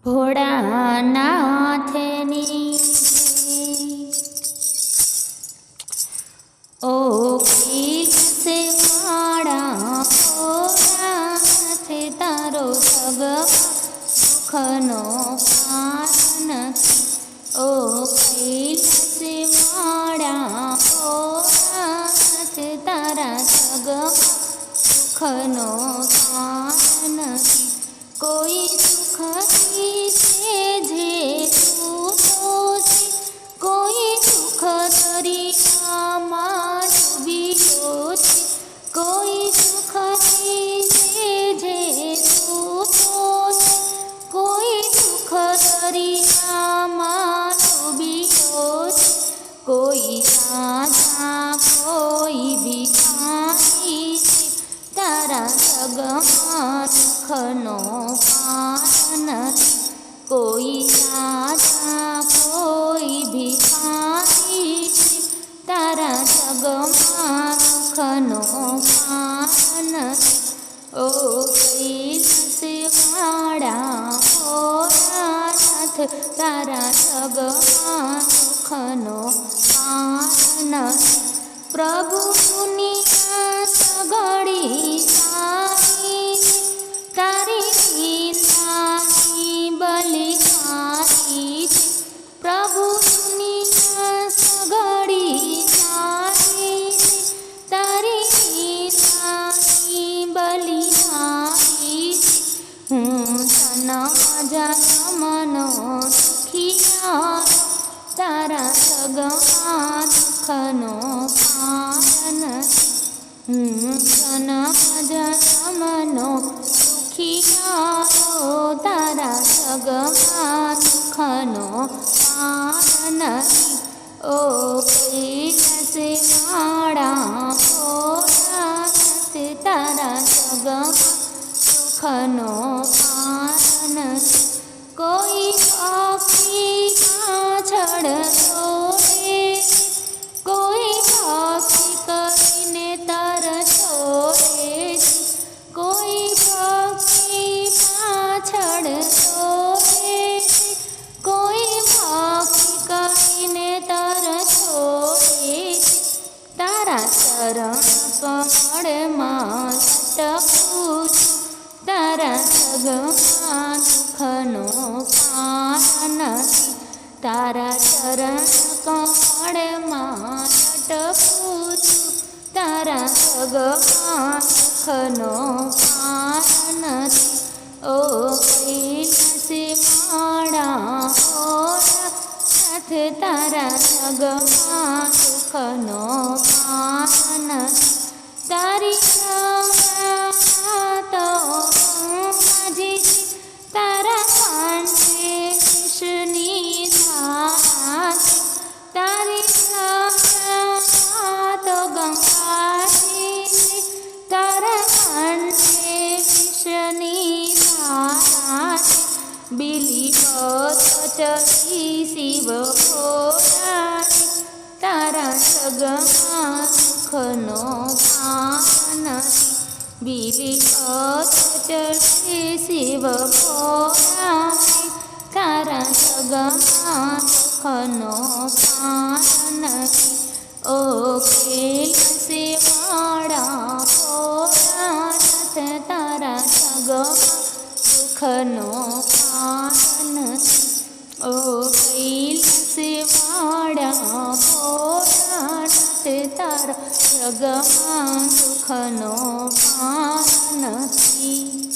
ભોળાનાથની ઓ કૈલાસે વાળા ભોળાનાથ તારો સગનો પાર નથી। ઓ કૈલાસે વાળા ભોળાનાથ તારા સગનો પાર નથી। કોઈ સુખથી છે જે તું તો છે, કોઈ સુખ દરિયામાં ડૂબ્યો છે। કોઈ સુખથી છે જે તું તો છે, કોઈ સુખ દરિયામાં ડૂબ્યો છે। કોઈ રાજા કોઈ ભિખારી છે, તારા સગમાં દુઃખનો પાર નથી। કોઈ રાજા કોઈ ભિખારી છે, તારા સગમાં દુઃખનો પાર નથી। ઓ કૈલાસે વાળા ભોળાનાથ તારા સગમાં દુઃખનો પાર નથી। પ્રભુ દુનિયા સગળી સારી છે, તારી લીલાની બલિહારી છે। પ્રભુ દુનિયા સગળી સારી છે, તારી લીલાની બલિહારી છે। હું જન્મ જન્મનો દુખિયારો, તારા સગમાં દુઃખનો પાર નથી। હું જન્મ જન્મનો દુખિયારો, તારા સગમાં દુઃખનો પાર નથી। ઓ કૈલાસે વાળા ભોળાનાથ તારા સગમાં દુઃખનો પાર નથી। કોઈ પક્ષી પાછળ દોડે, કોઈ પક્ષી કરીને તરછોડે છે। કોઈ પક્ષી પાછળ દોડે છે, કોઈ પક્ષી કરીને તરછોડે છે। તારા ચરણ કમળમાં લટકું છું, તારા સગમાં દુઃખનો પાર નથી। તારા ચરણ કમળમાં લટકું છું, તારા સગમાં દુઃખનો પાર નથી। ઓ કૈલાસે વાળા ભોળાનાથ તારા સગમાં દુઃખનો પાર નથી। તારી સગા તો ગંગાજી છે, તારા કંઠે વિષની ધારા છે। તારી સગા તો ગંગાજી છે, તારા કંઠે વિષની ધારા છે। બિલીપત્ર ચડી શિવ ભોળા છે, તારા સગમાં દુઃખનો પાર નથી। બિલીપત્ર ચડી શિવ ભોળા છે, તારા સગમાં દુઃખનો પાર નથી। ઓ કૈલાસે વાળા ભોળાનાથ તારા સગમાં દુઃખનો પાર નથી। ઓ કૈલાસે વાળા ભોળાનાથ તારા સગમાં દુઃખનો પાર નથી।